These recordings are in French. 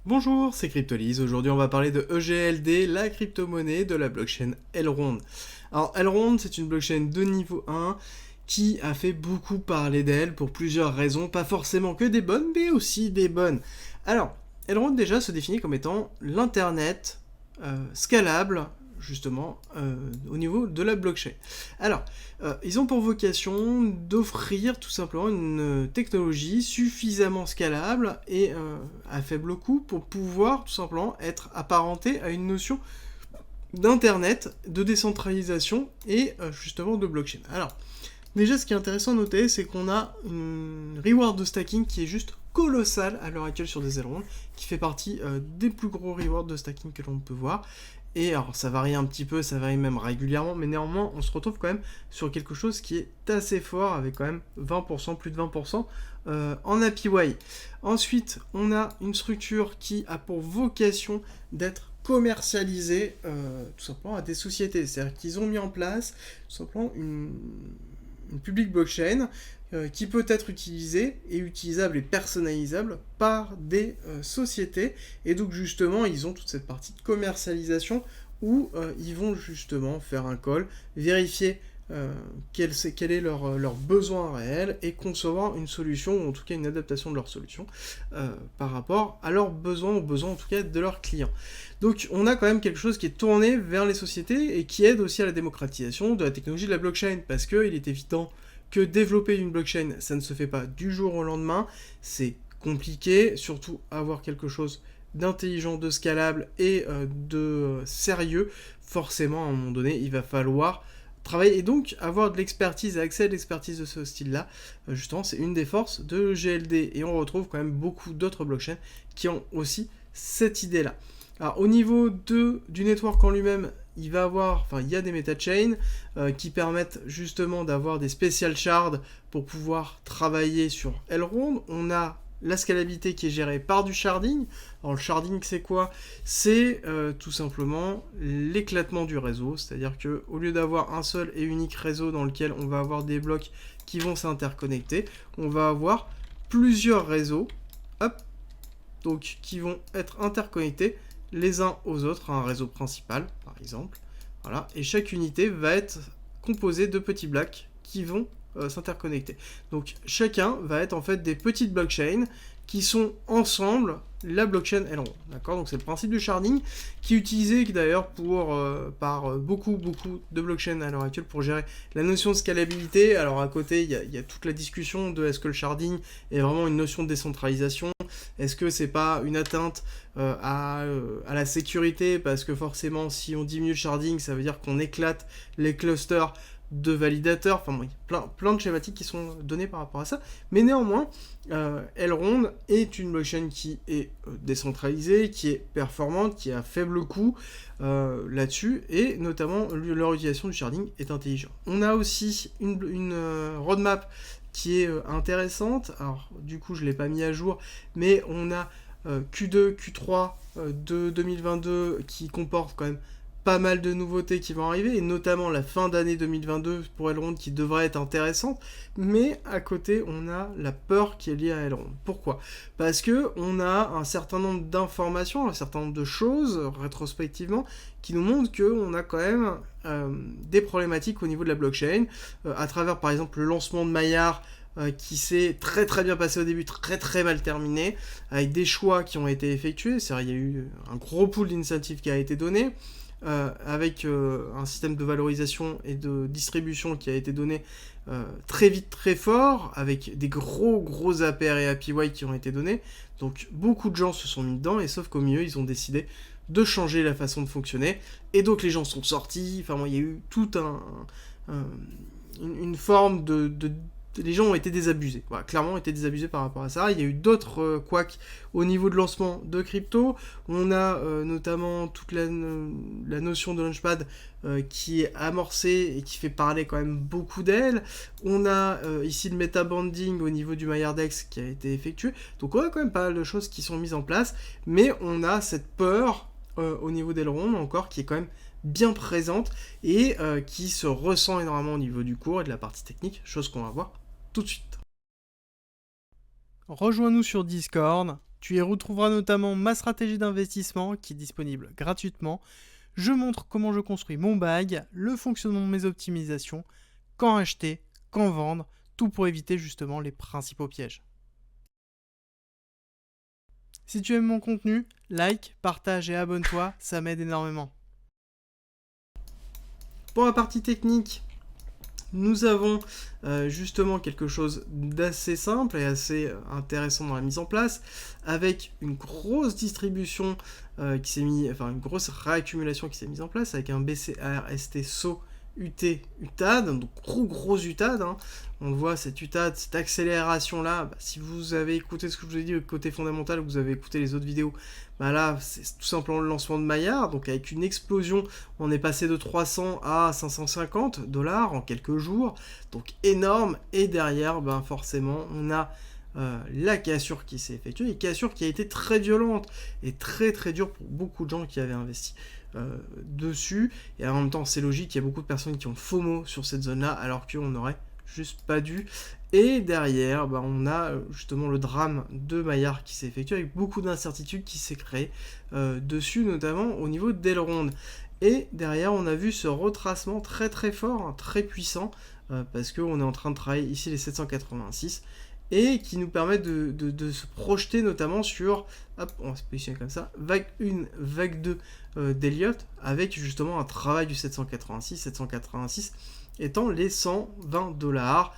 Bonjour, c'est Cryptolyse. Aujourd'hui, on va parler de EGLD, la crypto-monnaie de la blockchain Elrond. Alors, Elrond, c'est une blockchain de niveau 1 qui a fait beaucoup parler d'elle pour plusieurs raisons, pas forcément que des bonnes, mais aussi des bonnes. Alors, Elrond déjà se définit comme étant l'Internet scalable, justement, au niveau de la blockchain. Alors, ils ont pour vocation d'offrir tout simplement une technologie suffisamment scalable et à faible coût pour pouvoir tout simplement être apparenté à une notion d'internet, de décentralisation et justement de blockchain. Alors, déjà ce qui est intéressant à noter, c'est qu'on a une reward de stacking qui est juste colossale à l'heure actuelle sur des ailerons, qui fait partie des plus gros rewards de stacking que l'on peut voir. Et alors ça varie un petit peu, ça varie même régulièrement, mais néanmoins on se retrouve quand même sur quelque chose qui est assez fort, avec quand même 20%, plus de 20% en APY. Ensuite, on a une structure qui a pour vocation d'être commercialisée tout simplement à des sociétés. C'est-à-dire qu'ils ont mis en place tout simplement une public blockchain qui peut être utilisée et utilisable et personnalisable par des sociétés. Et donc justement, ils ont toute cette partie de commercialisation où ils vont justement faire un call, vérifier quel est leur besoin réel et concevoir une solution, ou en tout cas une adaptation de leur solution par rapport à leurs besoins, aux besoins en tout cas de leurs clients. Donc on a quand même quelque chose qui est tourné vers les sociétés et qui aide aussi à la démocratisation de la technologie de la blockchain, parce qu'il est évident que développer une blockchain, ça ne se fait pas du jour au lendemain, c'est compliqué, surtout avoir quelque chose d'intelligent, de scalable et de sérieux, forcément à un moment donné, il va falloir travailler et donc avoir de l'expertise et accès à de l'expertise de ce style-là. Justement, c'est une des forces de GLD et on retrouve quand même beaucoup d'autres blockchains qui ont aussi cette idée-là. Alors, au niveau du network en lui-même, il y a des metachains qui permettent justement d'avoir des special shards pour pouvoir travailler sur Elrond. On a la scalabilité qui est gérée par du sharding. Alors le sharding, c'est quoi ? C'est tout simplement l'éclatement du réseau, c'est-à-dire que au lieu d'avoir un seul et unique réseau dans lequel on va avoir des blocs qui vont s'interconnecter, on va avoir plusieurs réseaux, donc qui vont être interconnectés les uns aux autres à un réseau principal, par exemple. Voilà. Et chaque unité va être composée de petits blocs qui vont s'interconnecter. Donc chacun va être en fait des petites blockchains qui sont ensemble la blockchain Elrond. D'accord ? Donc c'est le principe du sharding qui est utilisé d'ailleurs par beaucoup de blockchains à l'heure actuelle pour gérer la notion de scalabilité. Alors à côté, il y a toute la discussion de est-ce que le sharding est vraiment une notion de décentralisation ? Est-ce que c'est pas une atteinte à la sécurité ? Parce que forcément, si on diminue le sharding, ça veut dire qu'on éclate les clusters de validateurs, enfin oui, plein de schématiques qui sont données par rapport à ça, mais néanmoins, Elrond est une blockchain qui est décentralisée, qui est performante, qui a faible coût là-dessus, et notamment leur utilisation du sharding est intelligente. On a aussi une roadmap qui est intéressante, alors du coup je ne l'ai pas mis à jour, mais on a Q2, Q3 de 2022 qui comporte quand même pas mal de nouveautés qui vont arriver, et notamment la fin d'année 2022 pour Elrond qui devrait être intéressante, mais à côté on a la peur qui est liée à Elrond. Pourquoi ? Parce que on a un certain nombre d'informations, un certain nombre de choses, rétrospectivement, qui nous montrent qu'on a quand même des problématiques au niveau de la blockchain, à travers par exemple le lancement de Maillard, qui s'est très très bien passé au début, très très mal terminé, avec des choix qui ont été effectués, c'est-à-dire il y a eu un gros pool d'initiatives qui a été donné, avec un système de valorisation et de distribution qui a été donné très vite, très fort, avec des gros APR et APY qui ont été donnés. Donc beaucoup de gens se sont mis dedans, et sauf qu'au milieu, ils ont décidé de changer la façon de fonctionner, et donc les gens sont sortis, enfin il y a eu tout une forme les gens ont été désabusés. Voilà, clairement ont été désabusés par rapport à ça. Il y a eu d'autres couacs au niveau de lancement de crypto. On a notamment toute la notion de launchpad qui est amorcée et qui fait parler quand même beaucoup d'elle. On a ici le metabanding au niveau du Maillardex qui a été effectué. Donc on a quand même pas mal de choses qui sont mises en place, mais on a cette peur au niveau d'Elrond encore qui est quand même bien présente et qui se ressent énormément au niveau du cours et de la partie technique, chose qu'on va voir tout de suite. Rejoins-nous sur Discord, Tu y retrouveras notamment ma stratégie d'investissement qui est disponible gratuitement. Je montre comment je construis mon bag, le fonctionnement de mes optimisations, quand acheter, quand vendre, tout pour éviter justement les principaux pièges. Si tu aimes mon contenu, like, partage et abonne-toi, ça m'aide énormément. Pour la partie technique, nous avons justement quelque chose d'assez simple et assez intéressant dans la mise en place, avec une grosse distribution une grosse réaccumulation qui s'est mise en place, avec un BCAR-ST SO UT UTAD, donc gros UTAD, hein. On le voit, cette UTAD, cette accélération là, si vous avez écouté ce que je vous ai dit côté fondamental, vous avez écouté les autres vidéos, là c'est tout simplement le lancement de Maillard, donc avec une explosion, on est passé de 300 à 550 $ en quelques jours, donc énorme, et derrière, forcément, on a la cassure qui s'est effectuée, et cassure qui a été très violente, et très très dure pour beaucoup de gens qui avaient investi dessus, et en même temps c'est logique, il y a beaucoup de personnes qui ont FOMO sur cette zone là alors qu'on n'aurait juste pas dû, et derrière on a justement le drame de Maillard qui s'est effectué avec beaucoup d'incertitudes qui s'est créé dessus, notamment au niveau d'Elrond, et derrière on a vu ce retracement très très fort, hein, très puissant, parce qu'on est en train de travailler ici les 786, et qui nous permet de se projeter notamment sur, hop, on va se positionner comme ça, vague 1, vague 2 d'Elliott, avec justement un travail du 786 étant les 120 $,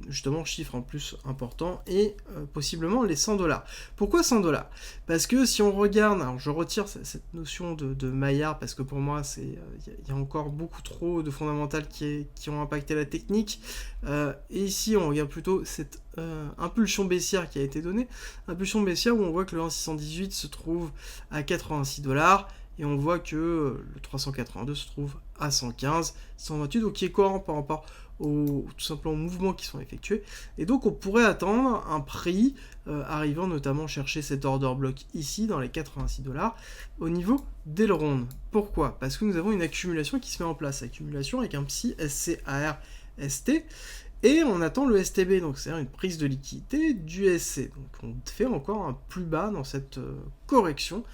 justement chiffre en plus important, et possiblement les 100 $. Pourquoi 100 $? Parce que si on regarde, alors je retire cette notion de Maillard, parce que pour moi il y a encore beaucoup trop de fondamentales qui ont impacté la technique, et ici on regarde plutôt cette impulsion baissière qui a été donnée, impulsion baissière où on voit que le 1,618 se trouve à 86 $, et on voit que le 382 se trouve à 115, 128, donc qui est cohérent par rapport tout simplement aux mouvements qui sont effectués, et donc on pourrait attendre un prix arrivant notamment chercher cet order block ici dans les 86 $ au niveau d'Elrond. Pourquoi? Parce que nous avons une accumulation qui se met en place, accumulation avec un psy SCAR ST, et on attend le STB, donc c'est-à-dire une prise de liquidité du SC. Donc on fait encore un plus bas dans cette correction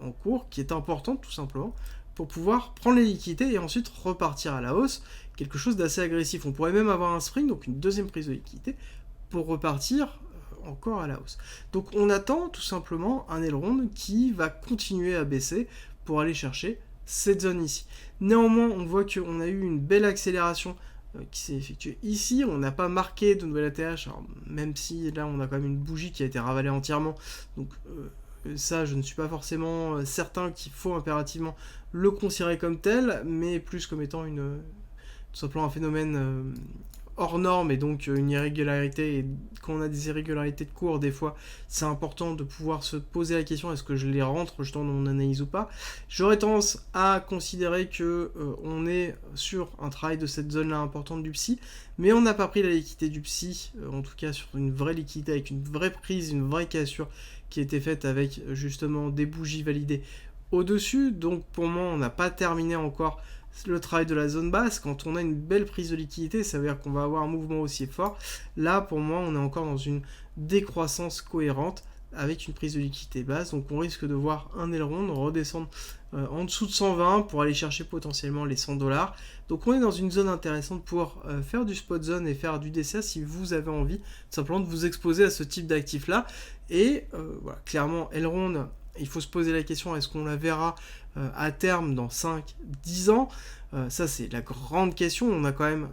en cours, qui est importante tout simplement, pour pouvoir prendre les liquidités et ensuite repartir à la hausse, quelque chose d'assez agressif. On pourrait même avoir un spring, donc une deuxième prise de liquidité, pour repartir encore à la hausse. Donc on attend tout simplement un Elrond qui va continuer à baisser pour aller chercher cette zone ici. Néanmoins, on voit qu'on a eu une belle accélération qui s'est effectuée ici. On n'a pas marqué de nouvelle ATH, alors, même si là on a quand même une bougie qui a été ravalée entièrement, donc ça je ne suis pas forcément certain qu'il faut impérativement le considérer comme tel, mais plus comme étant tout simplement un phénomène hors norme, et donc une irrégularité, et quand on a des irrégularités de cours, des fois c'est important de pouvoir se poser la question, est-ce que je les rentre justement dans mon analyse ou pas. J'aurais tendance à considérer que on est sur un travail de cette zone là importante du psy, mais on n'a pas pris la liquidité du psy, en tout cas sur une vraie liquidité, avec une vraie prise, une vraie cassure qui a été faite avec justement des bougies validées au-dessus. Donc pour moi on n'a pas terminé encore le travail de la zone basse. Quand on a une belle prise de liquidité, ça veut dire qu'on va avoir un mouvement aussi fort. Là pour moi on est encore dans une décroissance cohérente avec une prise de liquidité basse, donc on risque de voir un Elrond redescendre en dessous de 120 pour aller chercher potentiellement les 100 $. Donc on est dans une zone intéressante pour faire du spot zone et faire du DCA si vous avez envie tout simplement de vous exposer à ce type d'actif là. Et voilà, clairement Elrond, il faut se poser la question, est-ce qu'on la verra à terme dans 5-10 ans? Ça c'est la grande question. On a quand même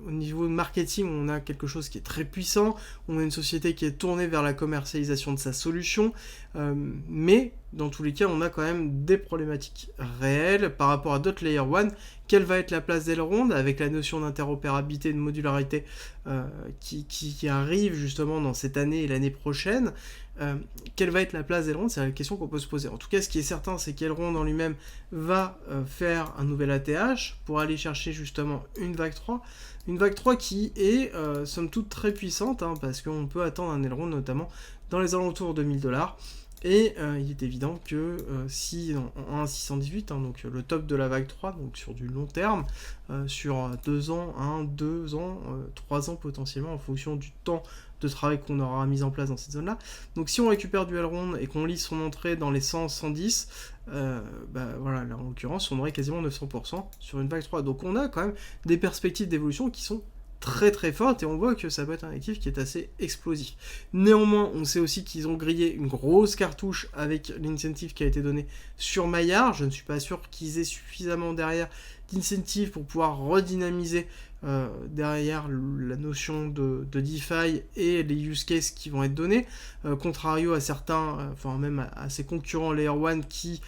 au niveau de marketing, on a quelque chose qui est très puissant, on a une société qui est tournée vers la commercialisation de sa solution, mais dans tous les cas, on a quand même des problématiques réelles par rapport à d'autres Layer 1. Quelle va être la place d'Elrond avec la notion d'interopérabilité et de modularité qui arrive justement dans cette année et l'année prochaine? Quelle va être la place d'Elrond? C'est la question qu'on peut se poser. En tout cas, ce qui est certain, c'est qu'Elrond en lui-même va faire un nouvel ATH pour aller chercher justement une vague 3. Une vague 3 qui est somme toute très puissante, hein, parce qu'on peut attendre un Elrond notamment dans les alentours de 1000 $. Et il est évident que si en 1,618, hein, donc le top de la vague 3, donc sur du long terme, sur 2 ans, 1, 2 ans, 3 ans potentiellement, en fonction du temps de travail qu'on aura mis en place dans cette zone-là. Donc si on récupère du Elrond et qu'on lit son entrée dans les 100-110, voilà, là, en l'occurrence, on aurait quasiment 900% sur une vague 3. Donc on a quand même des perspectives d'évolution qui sont très très fortes et on voit que ça peut être un actif qui est assez explosif. Néanmoins, on sait aussi qu'ils ont grillé une grosse cartouche avec l'incentive qui a été donné sur Maillard. Je ne suis pas sûr qu'ils aient suffisamment derrière d'incentive pour pouvoir redynamiser derrière la notion de DeFi et les use cases qui vont être donnés, contrario à certains, enfin même à ses concurrents Layer 1 qui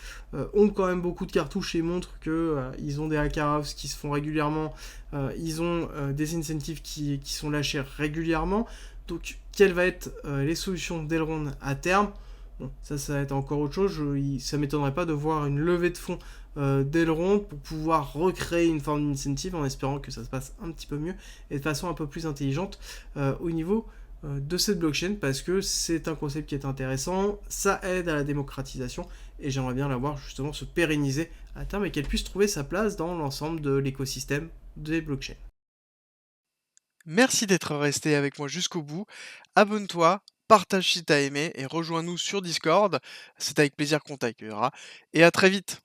ont quand même beaucoup de cartouches et montrent que ils ont des hacker house qui se font régulièrement, ils ont des incentives qui sont lâchés régulièrement. Donc quelles vont être les solutions d'Elrond à terme? Bon, ça va être encore autre chose. Ça m'étonnerait pas de voir une levée de fonds d'Elrond pour pouvoir recréer une forme d'incentive en espérant que ça se passe un petit peu mieux et de façon un peu plus intelligente au niveau de cette blockchain parce que c'est un concept qui est intéressant, ça aide à la démocratisation et j'aimerais bien la voir justement se pérenniser à terme et qu'elle puisse trouver sa place dans l'ensemble de l'écosystème des blockchains. Merci d'être resté avec moi jusqu'au bout. Abonne-toi, partage si t'as aimé et rejoins-nous sur Discord. C'est avec plaisir qu'on t'accueillera. Et à très vite.